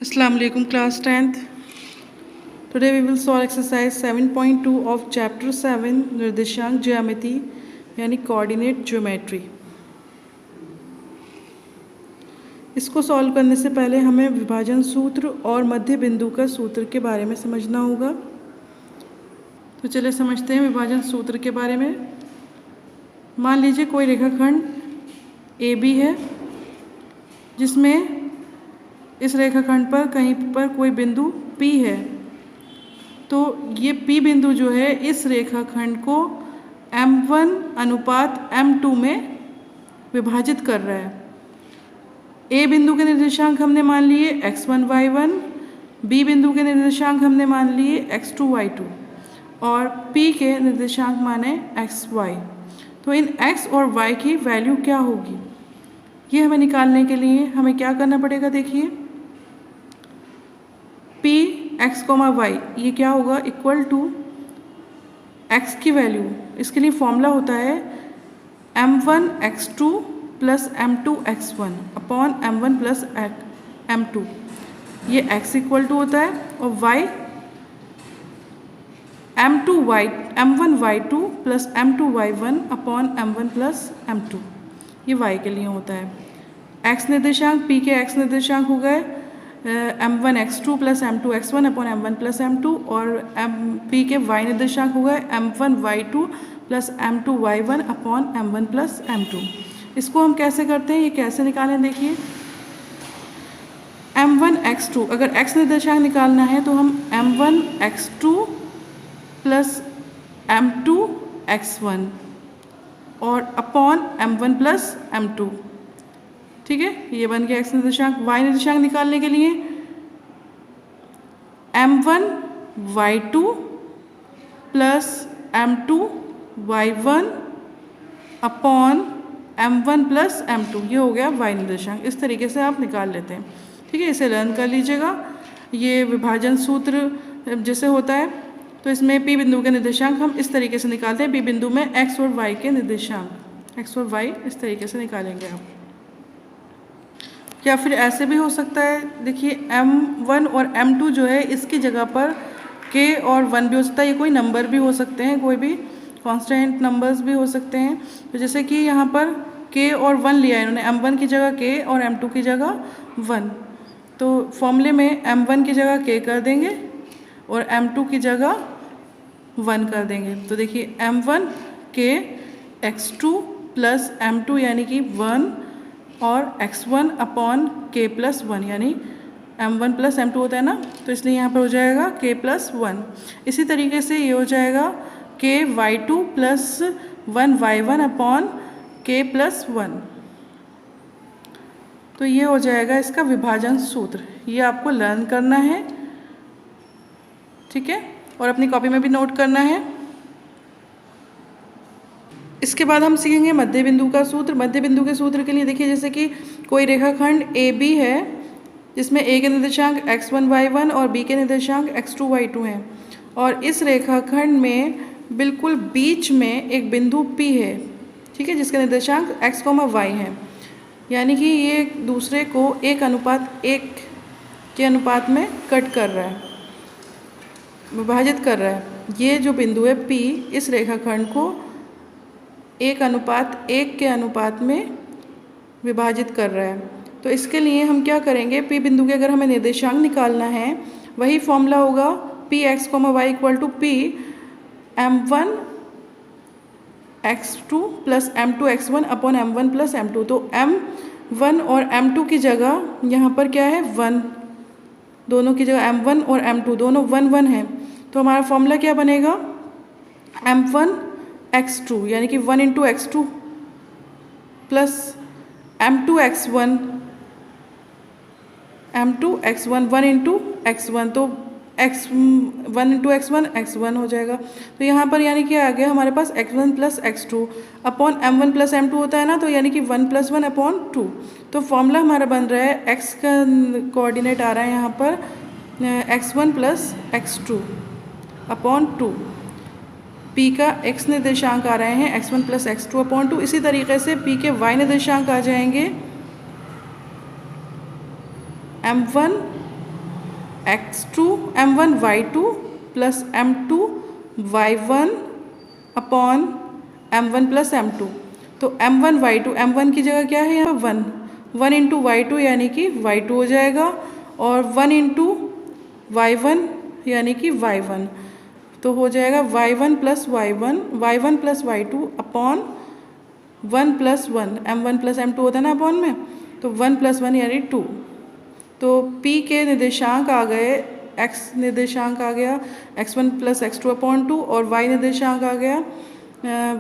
Assalamu alaikum class 10th. Today we will solve exercise 7.2 of chapter 7 निर्देशांक ज्यामिति यानी coordinate geometry. इसको solve करने से पहले हमें विभाजन सूत्र और मध्य बिंदु का सूत्र के बारे में समझना होगा। तो चलिए समझते हैं विभाजन सूत्र के बारे में। मान लीजिए कोई रेखाखंड AB है जिसमें इस रेखाखंड पर कहीं पर कोई बिंदु P है, तो ये P बिंदु जो है इस रेखाखंड को M1 अनुपात M2 में विभाजित कर रहा है। A बिंदु के निर्देशांक हमने मान लिए x1 y1, B बिंदु के निर्देशांक हमने मान लिए x2 y2 और P के निर्देशांक माने xy। तो इन x और y की वैल्यू क्या होगी, ये हमें निकालने के लिए हमें क्या करना पड़ेगा। देखिए P x, y ये क्या होगा, इक्वल टू x की वैल्यू, इसके लिए फॉर्मूला होता है m1 x2 plus m2 x1 upon m1 plus m2। ये x इक्वल टू होता है और y m1 y2 plus m2 y1 upon m1 plus m2, ये y के लिए होता है। x निर्देशांक P के x निर्देशांक हो गए m1 x2 plus m2 x1 upon m1 plus m2 और P के y निर्देशांक हो गए m1 y2 plus m2 y1 upon m1 plus m2। इसको हम कैसे करते हैं, ये कैसे निकालें, देखिए m1 x2, अगर x निर्देशांक निकालना है तो हम m1 x2 plus m2 x1 और अपॉन m1 प्लस m2, ठीक है, ये बन गया x निर्देशांक। y निर्देशांक निकालने के लिए m1 y2 plus m2 y1 upon m1 plus m2, ये हो गया y निर्देशांक। इस तरीके से आप निकाल लेते हैं, ठीक है, इसे लर्न कर लीजिएगा। ये विभाजन सूत्र जैसे होता है, तो इसमें P बिंदु के निर्देशांक हम इस तरीके से निकालते हैं। P बिंदु में x और y के निर्देशांक, x और y इस तरीके से निकालेंगे आप। या फिर ऐसे भी हो सकता है, देखिए m1 और m2 जो है इसकी जगह पर k और 1 भी हो सकता है, ये कोई नंबर भी हो सकते हैं, कोई भी कांस्टेंट नंबर्स भी हो सकते हैं। तो जैसे कि यहाँ पर k और 1 लिया है इन्होंने, m1 की जगह k और m2 की जगह 1, तो फॉर्मूले में m1 की जगह k कर देंगे और m2 की जगह 1 कर देंगे। तो देखिए m1 k x2 plus m2 यानी कि 1 और x1 अपॉन k प्लस 1 यानी m1 प्लस m2 होता है ना, तो इसलिए यहाँ पर हो जाएगा k प्लस 1। इसी तरीके से ये हो जाएगा k y2 plus 1 y1 upon k plus 1। तो ये हो जाएगा इसका विभाजन सूत्र, ये आपको लर्न करना है, ठीक है, और अपनी कॉपी में भी नोट करना है। इसके बाद हम सीखेंगे मध्य बिंदु का सूत्र। मध्य बिंदु के सूत्र के लिए देखिए, जैसे कि कोई रेखाखंड AB है जिसमें A के निर्देशांक x1 y1 और B के निर्देशांक x2 y2 हैं, और इस रेखाखंड में बिल्कुल बीच में एक बिंदु P है, ठीक है, जिसके निर्देशांक x, y हैं, यानी कि ये दूसरे को 1:1 के अनुपात में कट कर रहा है, विभाजित कर रहा है। ये जो बिंदु है P इस रेखाखंड को 1:1 के अनुपात में विभाजित कर रहा है। तो इसके लिए हम क्या करेंगे, P बिंदु के अगर हमें निर्देशांक निकालना है, वही फॉर्मूला होगा P x, y equal to P m1 x2 plus m2 x1 upon m1 plus m2। तो m1 और m2 की जगह यहाँ पर क्या है, 1, दोनों की जगह m1 और m2 दोनों 1 1 है। तो हमारा फॉर्मूला क्या बनेगा, m1 x2 यानी कि 1 into x2 plus m2 x1 1 into x1, तो x1 इंटू x1 हो जाएगा। तो यहाँ पर यानी कि आ गया हमारे पास x1 plus x2 upon m1 plus m2 होता है ना, तो यानी कि 1 प्लस 1 अपॉन 2। तो फॉर्मूला हमारा बन रहा है, x का कोऑर्डिनेट आ रहा है यहाँ पर x1 plus x2 upon 2, P का x निर्देशांक आ रहे हैं x1 प्लस x2 अपॉन 2। इसी तरीके से P के y निर्देशांक आ जाएंगे m1 x2 m1 y2 plus m2 y1 upon m1 plus m2। तो m1 y2, m1 की जगह क्या है यहाँ पर 1 इंटू y2 यानी कि y2 हो जाएगा, और 1 इंटू y1 यानी कि y1, तो हो जाएगा y1 plus y1 plus y2 upon 1 plus 1, m1 plus m2 होता है ना अपॉन में, तो 1 प्लस 1 यानी 2। तो p के निर्देशांक आ गए, x निर्देशांक आ गया x1 प्लस x2 अपॉन 2, और y निर्देशांक आ गया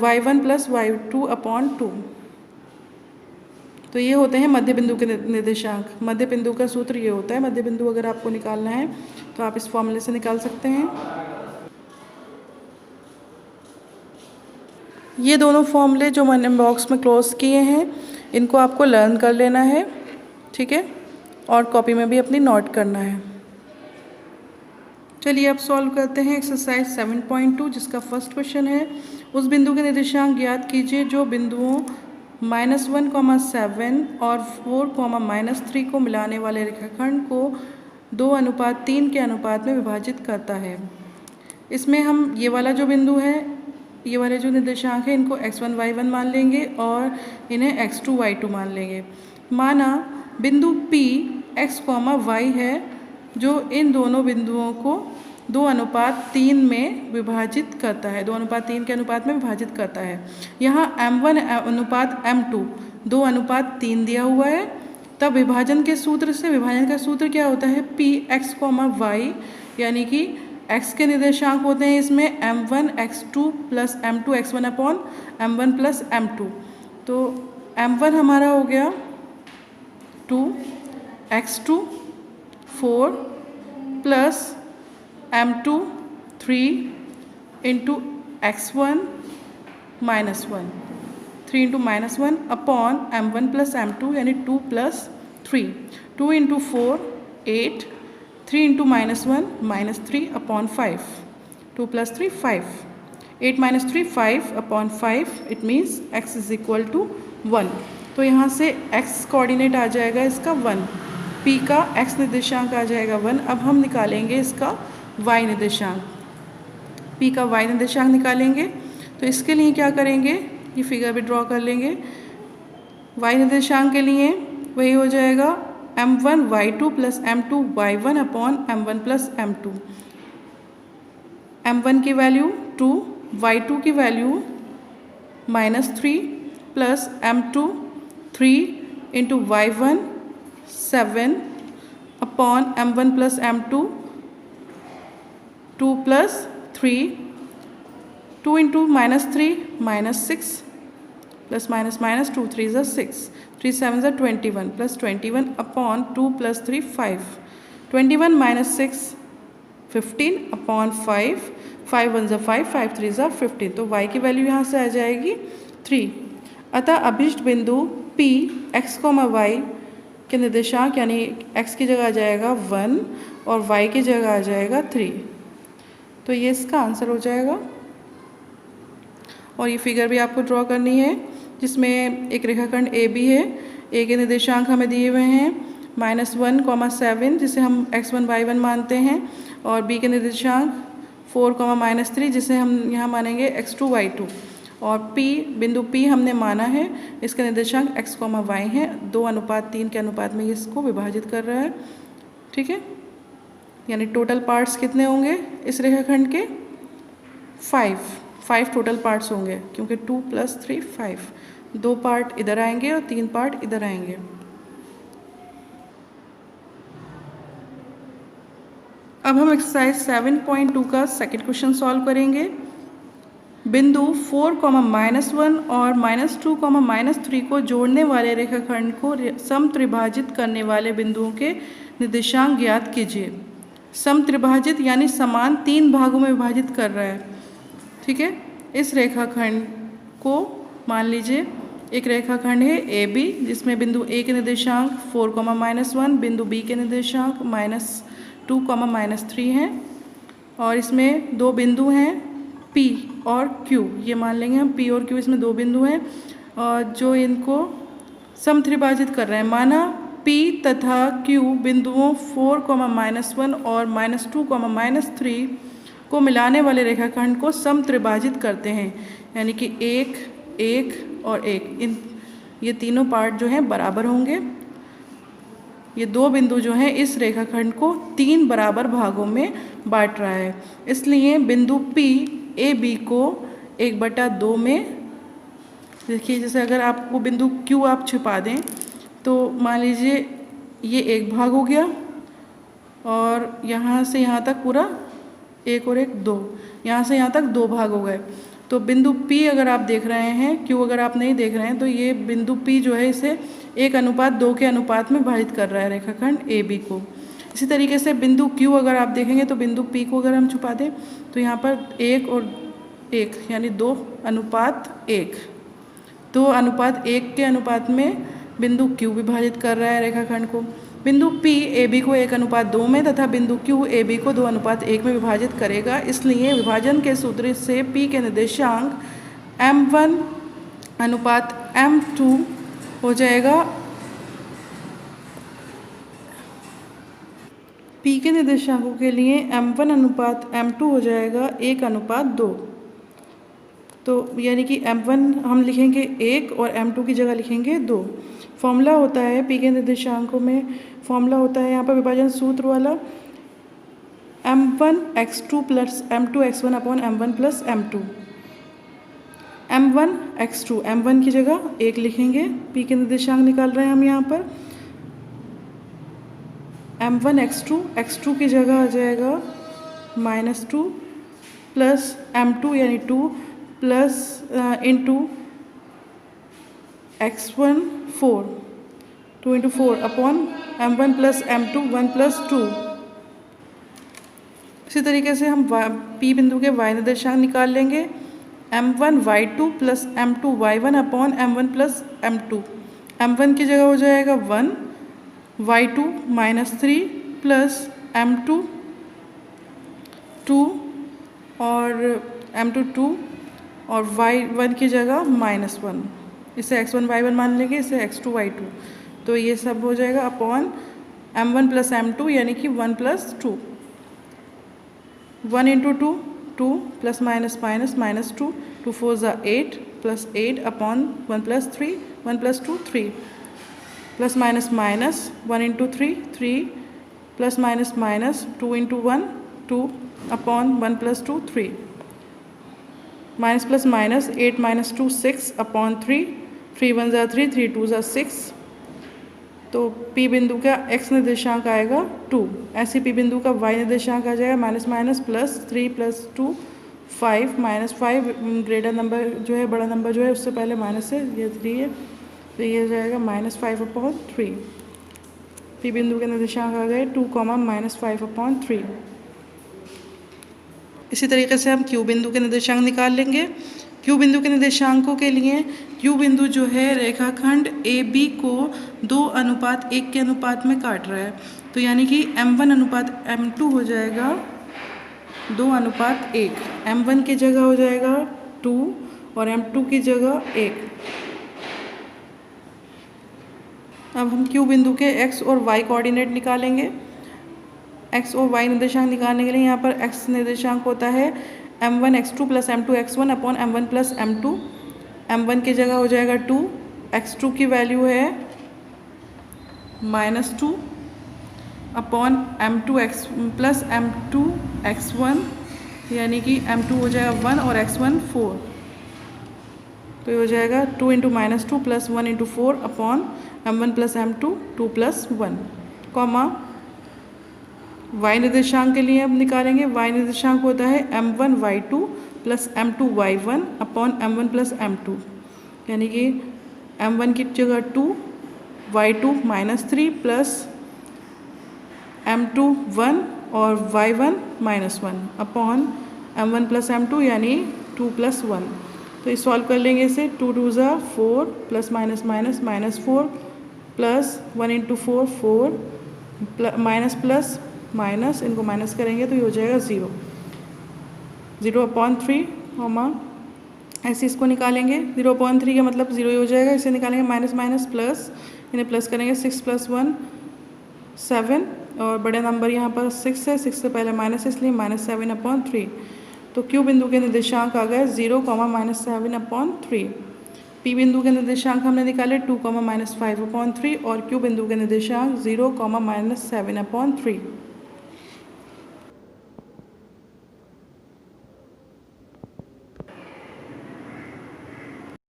y1 प्लस y2 अपॉन 2। तो ये होते हैं मध्य बिंदु के निर्देशांक। मध्य बिंदु का सूत्र ये होता है। मध्य बिंदु अगर आपको निकालना है तो आप इस फॉर्मूले से निकाल सकते हैं। ये दोनों फॉर्मूले जो मैंने बॉक्स में क्लोज किए हैं, इनको आपको लर्न कर लेना है, ठीक है, और कॉपी में भी अपनी नोट करना है। चलिए अब सॉल्व करते हैं एक्सरसाइज 7.2, जिसका फर्स्ट क्वेश्चन है, उस बिंदु के निर्देशांक ज्ञात कीजिए जो बिंदुओं -1,7 और 4,-3 को मिलाने वाले रेखाखंड को 2:3 के अनुपात में विभाजित करता है। इसमें हम ये वाला जो बिंदु है, ये वाले जो निर्देशांक है, इनको x1 y1 मान लेंगे और इन्हें x2 y2 मान लेंगे। माना बिंदु P x, y है जो इन दोनों बिंदुओं को 2:3 में विभाजित करता है, 2:3 के अनुपात में विभाजित करता है। यहाँ m1 अनुपात m2 2:3 दिया हुआ है। तब विभाजन के सूत्र से, विभाजन का सूत्र क्या होता है, P x, y, यानी कि x के निर्देशांक होते हैं इसमें m1 x2 plus m2 x1 upon m1 plus m2। तो m1 हमारा हो गया 2, x2 4 plus m2 3 into x1 -1, 3 into -1 upon m1 plus m2 यानी 2 plus 3, 2 into 4 8, 3 into -1 -3 upon 5, 2 plus 3 5, 8 - 3 5 upon 5, it means x is equal to 1। तो यहाँ से x coordinate आ जाएगा इसका 1, P का x निर्देशांक आ जाएगा 1। अब हम निकालेंगे इसका y निर्देशांक, P का y निर्देशांक निकालेंगे। तो इसके लिए क्या करेंगे, ये फिगर भी ड्रॉ कर लेंगे। y निर्देशांक के लिए वही हो जाएगा m1 y2 plus m2 y1 upon m1 plus m2। m1 की वैल्यू 2, y2 की value -3 plus m2 3 into y1 7 upon m1 plus m2 2 plus 3, 2 into -3 -6 plus -2 3 ज़ा 6, 3 7 ज़ा 21 प्लस 21 अपॉन 2 प्लस 3 5, 21 - 6 15 अपॉन 5, 5 1 ज़ा 5, 5 3 ज़ा 15। तो y की वैल्यू यहाँ से आ जाएगी 3। अतः अभिष्ट बिंदु P x, y के निर्देशांक यानी x की जगह आ जाएगा 1 और y की जगह आ जाएगा 3। तो ये इसका आंसर हो जाएगा। और ये फिगर भी आपको ड्रॉ करनी है, जिसमें एक रेखाखंड AB है। A के निर्देशांक हमें दिए हुए हैं -1,7 जिसे हम x1 y1 मानते हैं, और B के निर्देशांक 4, -3 जिसे हम यहाँ मानेंगे x2 y2। और P बिंदु P हमने माना है, इसके निर्देशांक x, y हैं, 2:3 के अनुपात में इसको विभाजित कर रहा है, ठीक है। यानी टोटल पार्ट्स कितने होंगे इस रेखाखंड के, 5 टोटल पार्ट्स होंगे, क्योंकि 2 + 3 5, 2 पार्ट इधर आएंगे और 3 पार्ट इधर आएंगे। अब हम एक्सरसाइज 7.2 का सेकंड क्वेश्चन सॉल्व करेंगे। बिंदु 4, -1 और -2, -3 को जोड़ने वाले रेखाखंड को समत्रिभाजित करने वाले बिंदुओं के निर्देशांक ज्ञात कीजिए। समत्रिभाजित यानी समान 3 भागों में विभाजित कर रहा है, ठीक है। इस रेखाखंड को मान लीजिए एक रेखाखंड है AB, जिसमें बिंदु A के निर्देशांक 4, -1, बिंदु B के निर्देशांक -2, -3 हैं, और इसमें 2 बिंदु हैं P और Q। ये मान लेंगे हम P और Q, इसमें 2 बिंदु हैं और जो इनको समत्रिभाजित कर रहे हैं। माना P तथा Q बिंदुओं 4, और -2, को मिलाने वाले रेखाखंड को समत्रिभाजित करते हैं, यानी कि 1, 1 और 1, ये तीनों पार्ट जो हैं बराबर होंगे। ये दो बिंदु जो हैं इस रेखाखंड को 3 बराबर भागों में बांट रहा है, इसलिए बिंदु P A B को 1/2 में, देखिए जैसे अगर आपको बिंदु Q आप छिपा दें तो मान लीजिए ये एक भाग हो गया और यहाँ से यहाँ तक पूरा 1 और 1 2, यहाँ से यहाँ तक 2 भाग हो गए। तो बिंदु P अगर आप देख रहे हैं, Q अगर आप नहीं देख रहे हैं, तो ये बिंदु P जो है इसे 1:2 के अनुपात में भाजित कर रहा है रेखाखंड AB को। इसी तरीके से बिंदु Q अगर आप देखेंगे तो बिंदु P को अगर हम छुपा दें तो यहाँ पर 1 और 1 यानी 2:1, 2:1 के अनुपात में बिंदु Q विभाजित कर रहा है रेखाखंड को। बिंदु P AB को 1:2 में तथा बिंदु Q AB को 2:1 में विभाजित करेगा, इसलिए विभाजन के सूत्र से P के निर्देशांक M1:M2 हो जाएगा। P के निर्देशांकों के लिए M1:M2 हो जाएगा 1:2। तो यानी कि M1 हम लिखेंगे 1 और M2 की जगह लिखेंगे 2। फॉर्मूला होता है P के निर्देशांकों में, फॉर्मूला होता है यहाँ पर विभाजन सूत्र वाला M1x2 + M2x1 / M1 + M2। M1x2, M1 की जगह 1 लिखेंगे, P के निर्देशांक निकाल रहे हैं हम यहाँ पर। M1x2, x2 की जगह आ जाएगा -2 प्लस M2 यानी 2 plus into x1 4, 2 × 4 upon M1 + M2 1 + 2। इसी तरीके से हम P बिंदु के y निर्देशांक निकाल लेंगे, M1y2 + M2y1 upon M1 + M2। M1 की जगह हो जाएगा 1, y2 -3 प्लस M2 2 और M2 2 और y1 की जगह -1, इसे x1 y1 मान लेंगे, इसे x2 y2। तो ये सब हो जाएगा अपॉन M1 + M2 यानी कि 1 + 2। 1 × 2 2 + -2, 2 4 = 8 + 8 upon 1 + 3, 1 + 2 3 plus minus 1 × 3 3 plus minus 2 × 1 2 upon 1 + 2 3 minus plus minus 8 - 2 6 upon 3 3 1 = 3 3 2 = 6। तो P बिंदु का x निर्देशांक आएगा 2, ऐसे P बिंदु का y निर्देशांक आ जाएगा -3 + 2 5 -5 ग्रेटर नंबर जो है, बड़ा नंबर जो है उससे पहले माइनस है, ये 3 है, तो ये जाएगा -5/3। P बिंदु के निर्देशांक आ गए 2, -5/3। इसी तरीके से हम Q बिंदु के निर्देशांक निकाल लेंगे। Q बिंदु के निर्देशांकों के लिए Q बिंदु जो है रेखाखंड AB को 2:1 के अनुपात में काट रहा है, तो यानी कि M1:M2 हो जाएगा 2:1। M1 की जगह हो जाएगा 2 और M2 की जगह 1। अब हम Q बिंदु के x और y कोऑर्डिनेट निकालेंगे। x और y निर्देशांक निकालने के लिए यहाँ पर x निर्देशांक होता है M1x2 + M2x1 upon M1 + M2। M1 की जगह हो जाएगा 2, x2 की वैल्यू है -2 अपॉन M2x + M2x1 यानी कि M2 हो जाएगा 1 और x1 4। तो ये हो जाएगा 2 × -2 + 1 × 4 upon M1 + M2 2 + 1, comma y निर्देशांक के लिए अब निकालेंगे। y निर्देशांक होता है M1y2 + M2y1 upon M1 + M2, यानी कि M1 की जगह 2, y2 -3 प्लस M2 1 और y1 -1 अपॉन M1 + M2 यानी 2 + 1। तो इस सॉल्व कर लेंगे इसे, 2 2 = 4 plus minus minus -4 plus 1 × 4 4 minus plus minus, इनको माइनस करेंगे तो ये हो जाएगा 0 0/3, ऐसे इसको निकालेंगे। 0/3 का मतलब 0 ही हो जाएगा, इसे निकालेंगे माइनस माइनस प्लस, इन्हें प्लस करेंगे 6 + 1 7 और बड़े नंबर यहाँ पर 6 है, 6 से पहले माइनस इसलिए -7/3। तो क्यू बिंदु के निर्देशांक आ गए 0, -7/3। पी बिंदु के निर्देशांक हमने निकाले 2, -5/3 और क्यू बिंदु के निर्देशांक 0, -7/3।